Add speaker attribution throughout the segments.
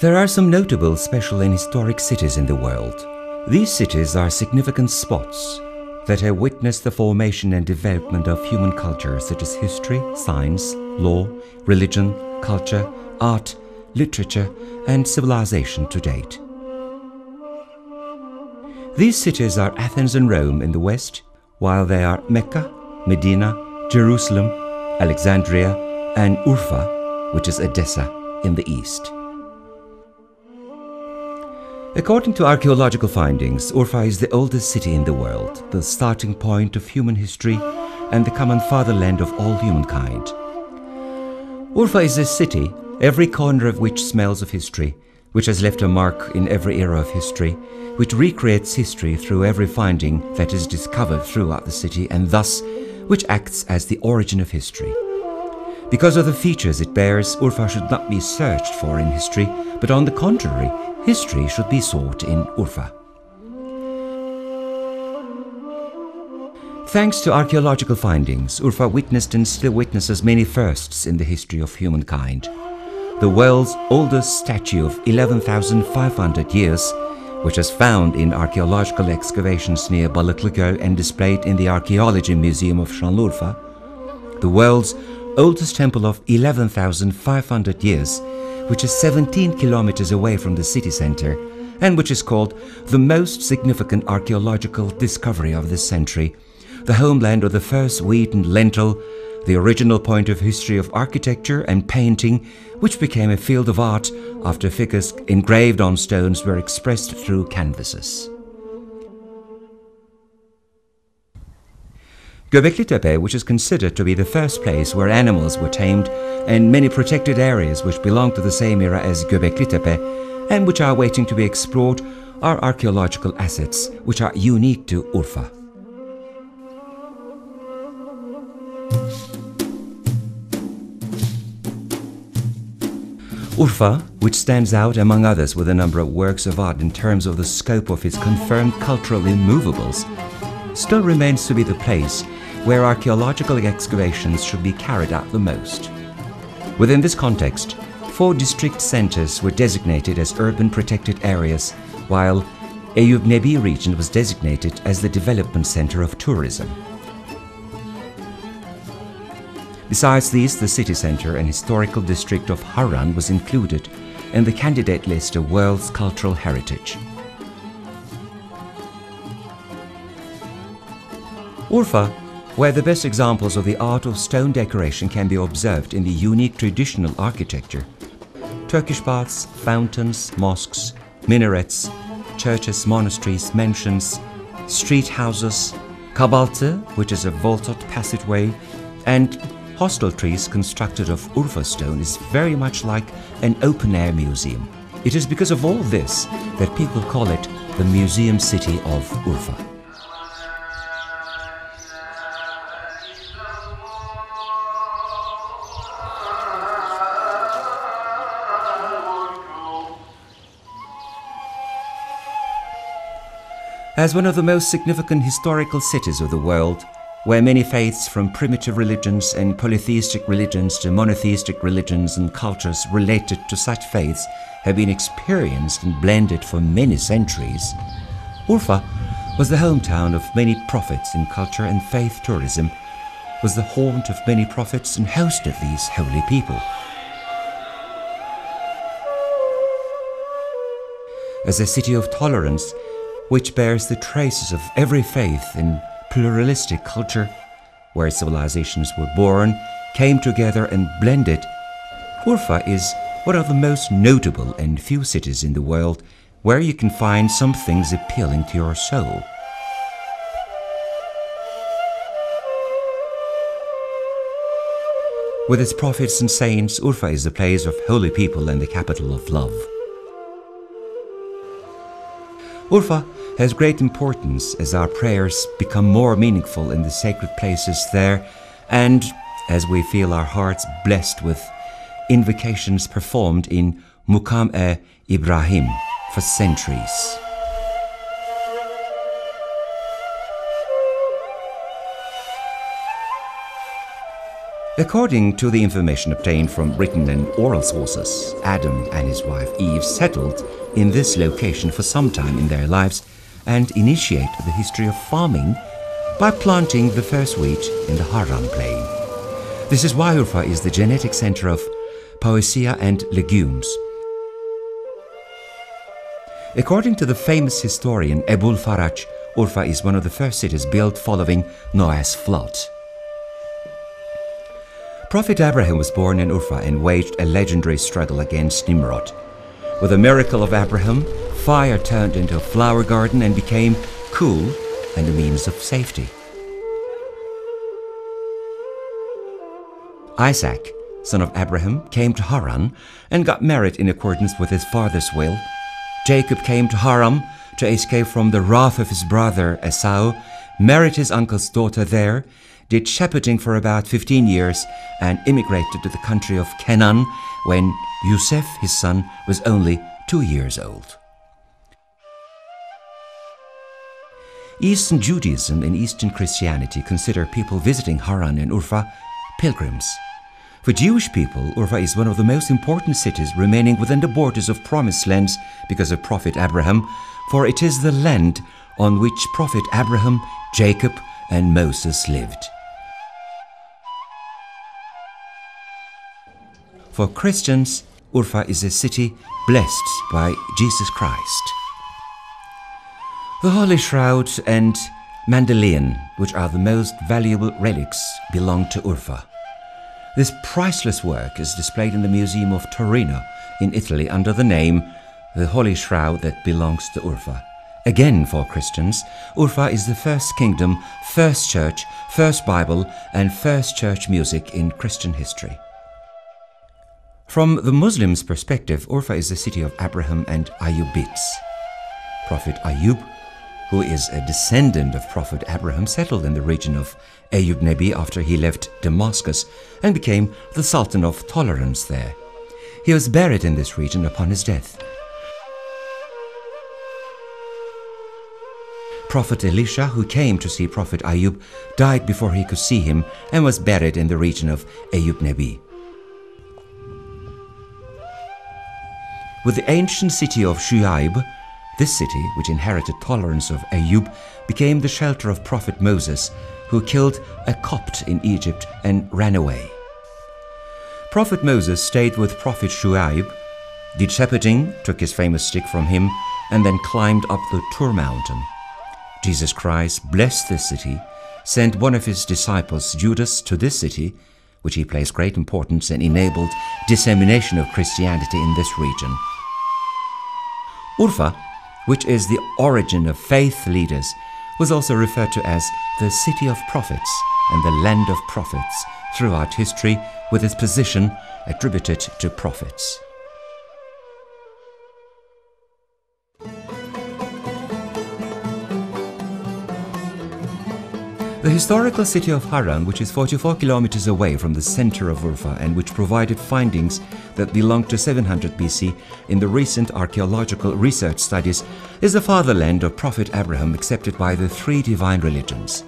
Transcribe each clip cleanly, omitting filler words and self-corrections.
Speaker 1: There are some notable special and historic cities in the world. These cities are significant spots that have witnessed the formation and development of human culture such as history, science, law, religion, culture, art, literature, and civilization to date. These cities are Athens and Rome in the west, while they are Mecca, Medina, Jerusalem, Alexandria, and Urfa, which is Edessa, in the east. According to archaeological findings, Urfa is the oldest city in the world, the starting point of human history and the common fatherland of all humankind. Urfa is a city, every corner of which smells of history, which has left a mark in every era of history, which recreates history through every finding that is discovered throughout the city, and thus which acts as the origin of history. Because of the features it bears, Urfa should not be searched for in history, but on the contrary, history should be sought in Urfa. Thanks to archaeological findings, Urfa witnessed and still witnesses many firsts in the history of humankind. The world's oldest statue of 11,500 years, which is found in archaeological excavations near Balıklıköy and displayed in the Archaeology Museum of Şanliurfa. The world's oldest temple of 11,500 years, which is 17 kilometers away from the city center, and which is called the most significant archaeological discovery of this century, the homeland of the first wheat and lentil, the original point of history of architecture and painting, which became a field of art after figures engraved on stones were expressed through canvases. Göbeklitepe, which is considered to be the first place where animals were tamed, and many protected areas which belong to the same era as Göbeklitepe and which are waiting to be explored, are archaeological assets which are unique to Urfa. Urfa, which stands out among others with a number of works of art in terms of the scope of its confirmed cultural immovables, still remains to be the place where archaeological excavations should be carried out the most. Within this context, 4 district centers were designated as urban protected areas, while Eyüp Nebi region was designated as the development center of tourism. Besides these, the city center and historical district of Harran was included in the candidate list of World's Cultural Heritage. Urfa, where the best examples of the art of stone decoration can be observed in the unique traditional architecture. Turkish baths, fountains, mosques, minarets, churches, monasteries, mansions, street houses, kabaltı, which is a vaulted passageway, and hostelries constructed of Urfa stone is very much like an open-air museum. It is because of all this that people call it the Museum City of Urfa. As one of the most significant historical cities of the world, where many faiths from primitive religions and polytheistic religions to monotheistic religions and cultures related to such faiths have been experienced and blended for many centuries, Urfa was the hometown of many prophets in culture, and faith tourism was the haunt of many prophets and hosted these holy people. As a city of tolerance, which bears the traces of every faith in pluralistic culture, where civilizations were born, came together and blended, Urfa is one of the most notable and few cities in the world where you can find some things appealing to your soul. With its prophets and saints, Urfa is the place of holy people and the capital of love. Urfa has great importance as our prayers become more meaningful in the sacred places there, and as we feel our hearts blessed with invocations performed in Muqam-e-Ibrahim for centuries. According to the information obtained from written and oral sources, Adam and his wife Eve settled in this location for some time in their lives and initiated the history of farming by planting the first wheat in the Haran plain. This is why Urfa is the genetic center of poesia and legumes. According to the famous historian Ebul Faraj, Urfa is one of the first cities built following Noah's flood. Prophet Abraham was born in Urfa and waged a legendary struggle against Nimrod. With the miracle of Abraham, fire turned into a flower garden and became cool and a means of safety. Isaac, son of Abraham, came to Haran and got married in accordance with his father's will. Jacob came to Haran to escape from the wrath of his brother Esau, married his uncle's daughter there, did shepherding for about 15 years and immigrated to the country of Canaan when Yusuf, his son, was only 2 years old. Eastern Judaism and Eastern Christianity consider people visiting Haran and Urfa pilgrims. For Jewish people, Urfa is one of the most important cities remaining within the borders of Promised Lands because of Prophet Abraham, for it is the land on which Prophet Abraham, Jacob, and Moses lived. For Christians, Urfa is a city blessed by Jesus Christ. The Holy Shroud and Mandelion, which are the most valuable relics, belong to Urfa. This priceless work is displayed in the Museum of Torino in Italy under the name The Holy Shroud that belongs to Urfa. Again, for Christians, Urfa is the first kingdom, first church, first Bible, and first church music in Christian history. From the Muslims' perspective, Urfa is the city of Abraham and Ayyubites. Prophet Ayyub, who is a descendant of Prophet Abraham, settled in the region of Ayyub Nabi after he left Damascus and became the Sultan of Tolerance there. He was buried in this region upon his death. Prophet Elisha, who came to see Prophet Ayyub, died before he could see him and was buried in the region of Ayyub Nabi. With the ancient city of Shuaib, this city, which inherited tolerance of Ayyub, became the shelter of Prophet Moses, who killed a Copt in Egypt and ran away. Prophet Moses stayed with Prophet Shuaib, did shepherding, took his famous stick from him, and then climbed up the Tur mountain. Jesus Christ blessed this city, sent one of his disciples, Judas, to this city, which he placed great importance and enabled dissemination of Christianity in this region. Urfa, which is the origin of faith leaders, was also referred to as the city of prophets and the land of prophets throughout history, with its position attributed to prophets. The historical city of Haran, which is 44 kilometers away from the center of Urfa and which provided findings that belong to 700 BC in the recent archaeological research studies, is the fatherland of Prophet Abraham, accepted by the three divine religions.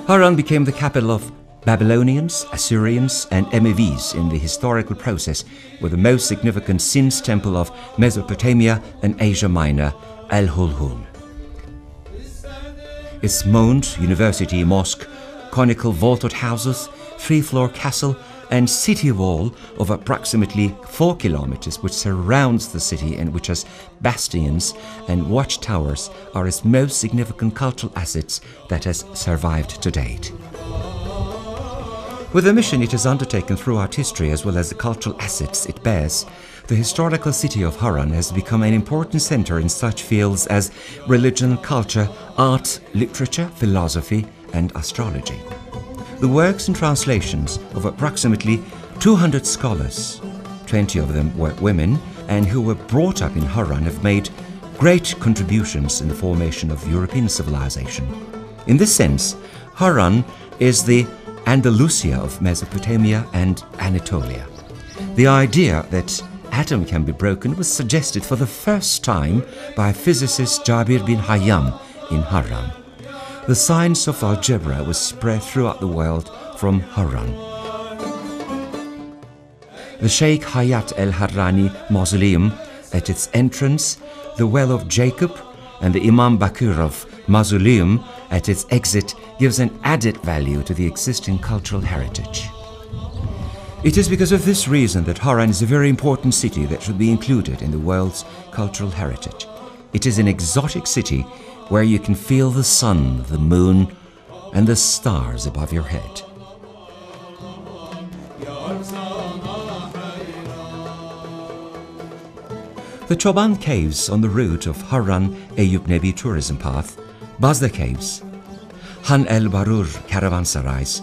Speaker 1: Haran became the capital of Babylonians, Assyrians, and Emevi's in the historical process, with the most significant Sin's temple of Mesopotamia and Asia Minor, Al-Hulhul. Its mound, university mosque, conical vaulted houses, three-floor castle, and city wall of approximately 4 kilometers, which surrounds the city and which has bastions and watchtowers, are its most significant cultural assets that has survived to date. With the mission it has undertaken throughout history, as well as the cultural assets it bears, the historical city of Haran has become an important center in such fields as religion, culture, art, literature, philosophy, and astrology. The works and translations of approximately 200 scholars, 20 of them were women, and who were brought up in Harran, have made great contributions in the formation of European civilization. In this sense, Harran is the Andalusia of Mesopotamia and Anatolia. The idea that atom can be broken was suggested for the first time by physicist Jabir bin Hayyam in Harran. The science of algebra was spread throughout the world from Harran. The Sheikh Hayat el-Harrani Mausoleum at its entrance, the Well of Jacob, and the Imam Bakirov Mausoleum at its exit gives an added value to the existing cultural heritage. It is because of this reason that Harran is a very important city that should be included in the world's cultural heritage. It is an exotic city where you can feel the sun, the moon, and the stars above your head. The Çoban Caves on the route of Harran Eyüp Nebi tourism path, Bazda Caves, Han el Barur caravansarais,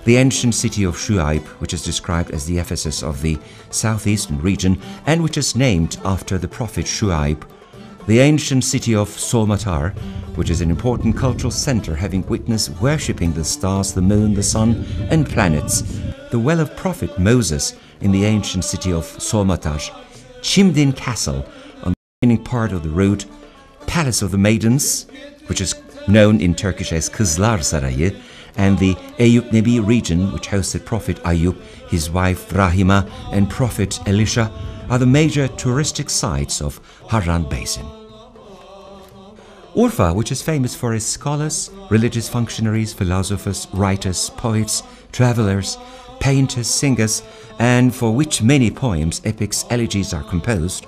Speaker 1: the ancient city of Shuaib, which is described as the Ephesus of the southeastern region and which is named after the prophet Shuaib, the ancient city of Solmatar, which is an important cultural center having witnessed worshipping the stars, the moon, the sun, and planets, the well of prophet Moses in the ancient city of Solmatar, Çimdin Castle on the remaining part of the route, Palace of the Maidens, which is known in Turkish as Kızlar Sarayı, and the Eyüp Nebi region, which hosted Prophet Ayub, his wife Rahima, and Prophet Elisha, are the major touristic sites of Harran Basin. Urfa, which is famous for its scholars, religious functionaries, philosophers, writers, poets, travelers, painters, singers, and for which many poems, epics, elegies are composed,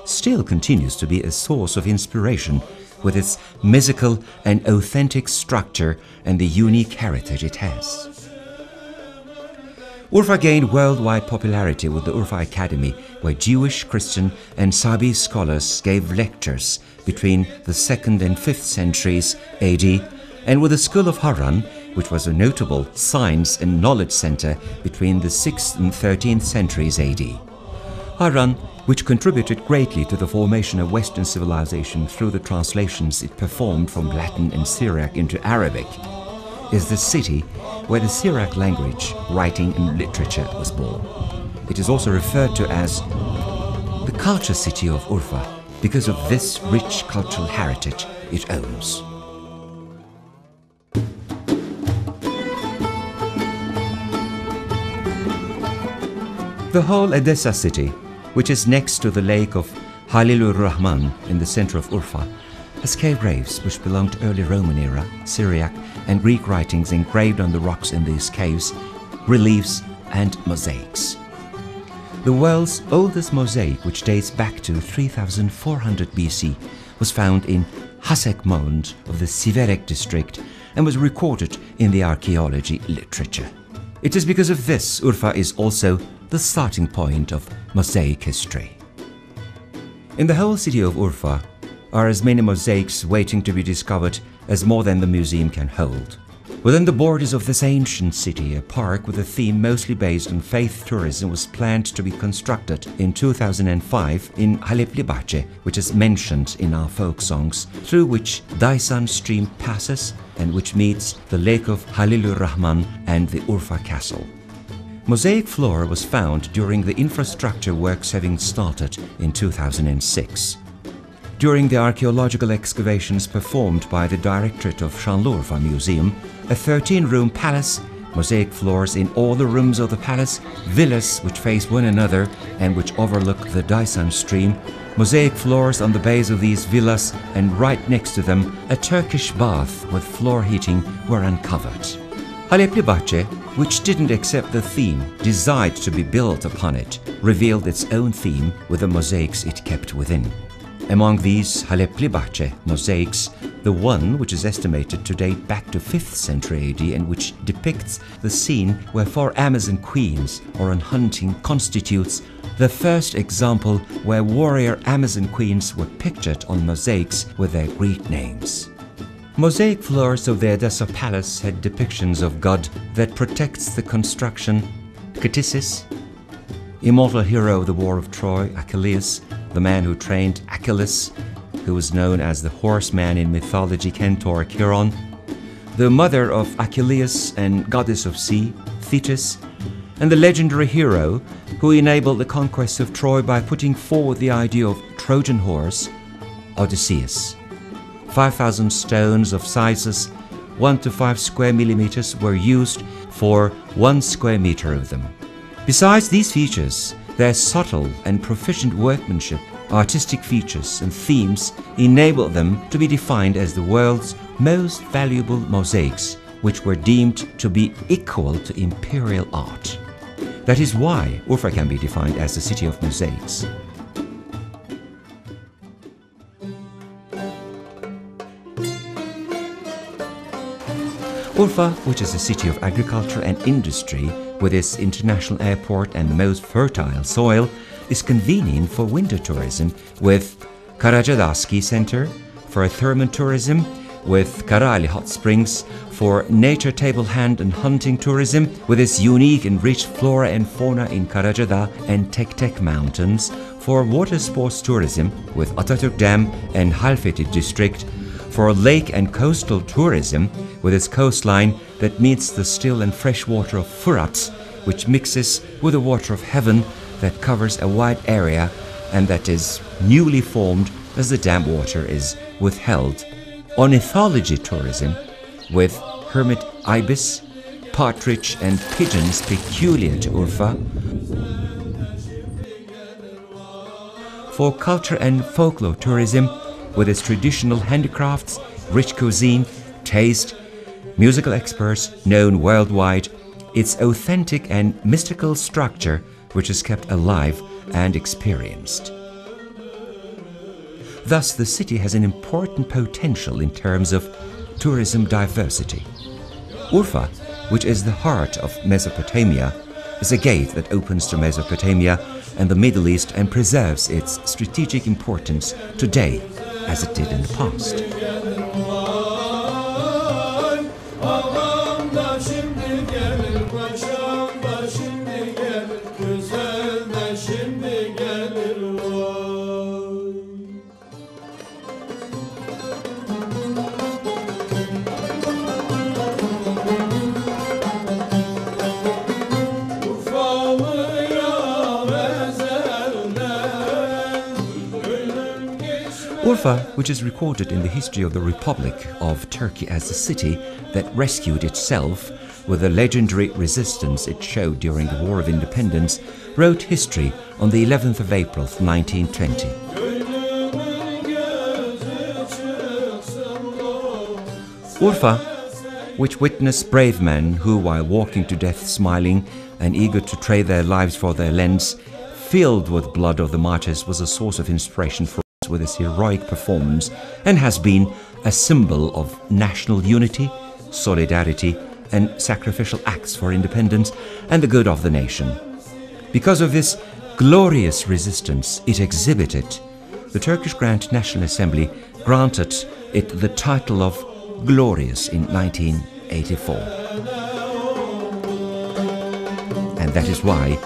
Speaker 1: still continues to be a source of inspiration with its musical and authentic structure and the unique heritage it has. Urfa gained worldwide popularity with the Urfa Academy, where Jewish, Christian, and Sabi scholars gave lectures between the 2nd and 5th centuries AD, and with the School of Harran, which was a notable science and knowledge center between the 6th and 13th centuries AD. Harran, which contributed greatly to the formation of Western civilization through the translations it performed from Latin and Syriac into Arabic, is the city where the Syriac language, writing, and literature was born. It is also referred to as the culture city of Urfa because of this rich cultural heritage it owns. The whole Edessa city, which is next to the lake of Halilur Rahman in the center of Urfa, has cave graves which belong to early Roman era, Syriac, and Greek writings engraved on the rocks in these caves, reliefs, and mosaics. The world's oldest mosaic, which dates back to 3400 BC, was found in Hasek Mound of the Siverek district and was recorded in the archaeology literature. It is because of this Urfa is also the starting point of mosaic history. In the whole city of Urfa are as many mosaics waiting to be discovered as more than the museum can hold. Within the borders of this ancient city, a park with a theme mostly based on faith tourism was planned to be constructed in 2005 in Halepli Bahçe, which is mentioned in our folk songs, through which Daisan stream passes and which meets the lake of Halilur Rahman and the Urfa Castle. Mosaic floor was found during the infrastructure works having started in 2006. During the archaeological excavations performed by the Directorate of Şanliurfa Museum, a 13-room palace, mosaic floors in all the rooms of the palace, villas which face one another and which overlook the Daisan stream, mosaic floors on the base of these villas, and right next to them a Turkish bath with floor heating were uncovered. Halepli Bahçe, which didn't accept the theme desired to be built upon it, revealed its own theme with the mosaics it kept within. Among these Halepli Bahçe mosaics, the one which is estimated to date back to 5th century AD and which depicts the scene where 4 Amazon queens are on hunting constitutes the first example where warrior Amazon queens were pictured on mosaics with their Greek names. Mosaic floors of the Edessa Palace had depictions of God that protects the construction, Ctisis, immortal hero of the War of Troy, Achilles, the man who trained Achilles, who was known as the horseman in mythology Centaur Chiron, the mother of Achilles and goddess of sea, Thetis, and the legendary hero who enabled the conquest of Troy by putting forward the idea of Trojan horse, Odysseus. 5,000 stones of sizes 1 to 5 square millimeters were used for 1 square meter of them. Besides these features, their subtle and proficient workmanship, artistic features and themes enabled them to be defined as the world's most valuable mosaics, which were deemed to be equal to imperial art. That is why Urfa can be defined as the city of mosaics. Urfa, which is a city of agriculture and industry with its international airport and the most fertile soil, is convenient for winter tourism with Karacadağ Ski Center, for thermal tourism with Karali Hot Springs, for nature table hand and hunting tourism with its unique and rich flora and fauna in Karacadağ and Tek Mountains, for water sports tourism with Atatürk Dam and Halfeti district, for lake and coastal tourism with its coastline that meets the still and fresh water of Fırat, which mixes with the water of heaven that covers a wide area and that is newly formed as the dam water is withheld. Ornithology tourism with hermit ibis, partridge and pigeons peculiar to Urfa. For culture and folklore tourism with its traditional handicrafts, rich cuisine, taste, musical experts known worldwide, its authentic and mystical structure which is kept alive and experienced. Thus, the city has an important potential in terms of tourism diversity. Urfa, which is the heart of Mesopotamia, is a gate that opens to Mesopotamia and the Middle East and preserves its strategic importance today as it did in the past. Urfa, which is recorded in the history of the Republic of Turkey as the city that rescued itself with the legendary resistance it showed during the War of Independence, wrote history on the 11th of April 1920. Urfa, which witnessed brave men who, while walking to death smiling and eager to trade their lives for their lands, filled with blood of the martyrs, was a source of inspiration for us with its heroic performance and has been a symbol of national unity, solidarity and sacrificial acts for independence and the good of the nation. Because of this glorious resistance it exhibited, the Turkish Grand National Assembly granted it the title of Glorious in 1984. And that is why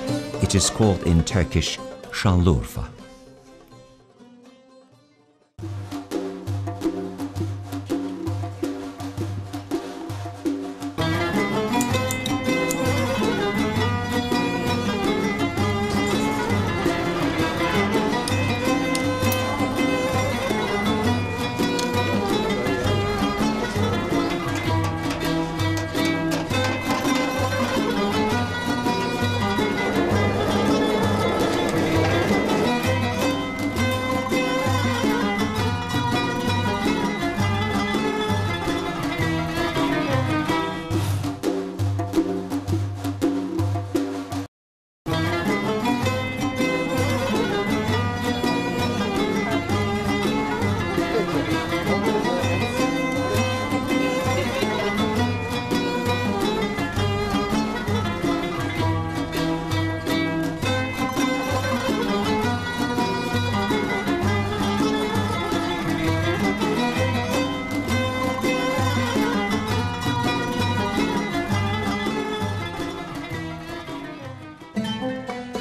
Speaker 1: it is called in Turkish Şanliurfa.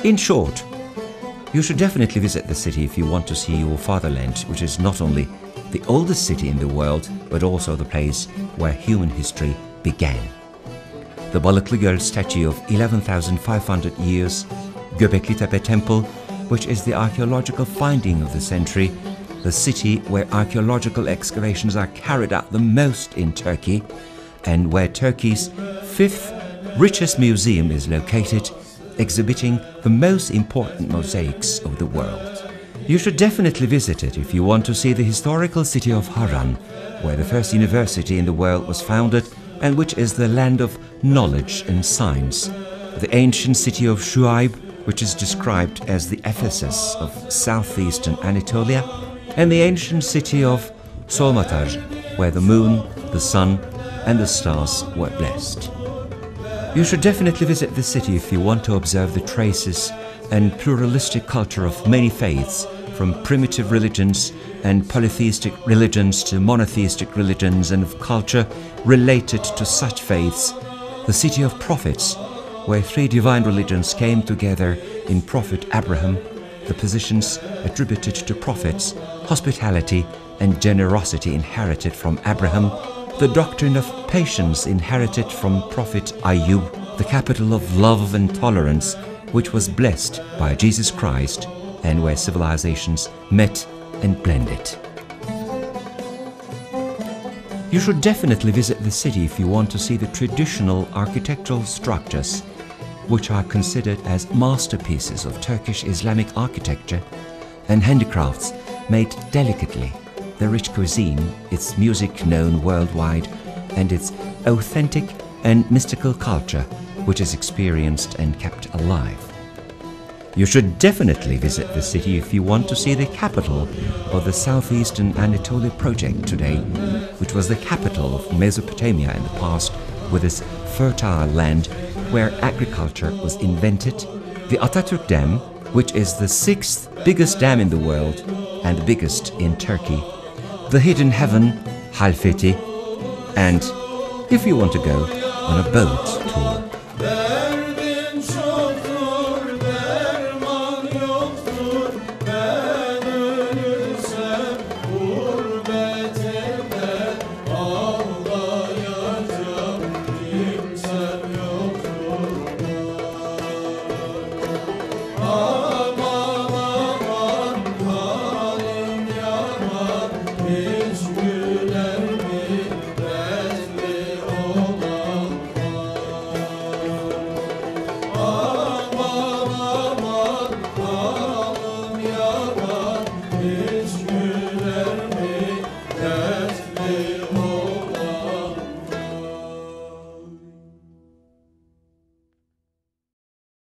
Speaker 1: In short, you should definitely visit the city if you want to see your fatherland, which is not only the oldest city in the world, but also the place where human history began. The Balıklı Göl statue of 11,500 years, Göbekli Tepe Temple, which is the archaeological finding of the century, the city where archaeological excavations are carried out the most in Turkey, and where Turkey's fifth richest museum is located, exhibiting the most important mosaics of the world. You should definitely visit it if you want to see the historical city of Harran, where the first university in the world was founded and which is the land of knowledge and science. The ancient city of Shuaib, which is described as the Ephesus of southeastern Anatolia, and the ancient city of Solmatar, where the moon, the sun, and the stars were blessed. You should definitely visit the city if you want to observe the traces and pluralistic culture of many faiths, from primitive religions and polytheistic religions to monotheistic religions, and of culture related to such faiths. The city of prophets, where three divine religions came together in Prophet Abraham, the positions attributed to prophets, hospitality and generosity inherited from Abraham, the doctrine of patience inherited from Prophet Ayub, the capital of love and tolerance, which was blessed by Jesus Christ, and where civilizations met and blended. You should definitely visit the city if you want to see the traditional architectural structures, which are considered as masterpieces of Turkish Islamic architecture, and handicrafts made delicately, the rich cuisine, its music known worldwide, and its authentic and mystical culture, which is experienced and kept alive. You should definitely visit the city if you want to see the capital of the southeastern Anatolia project today, which was the capital of Mesopotamia in the past, with its fertile land where agriculture was invented, the Atatürk Dam, which is the sixth biggest dam in the world and the biggest in Turkey, the hidden heaven, Halfeti, and if you want to go on a boat tour.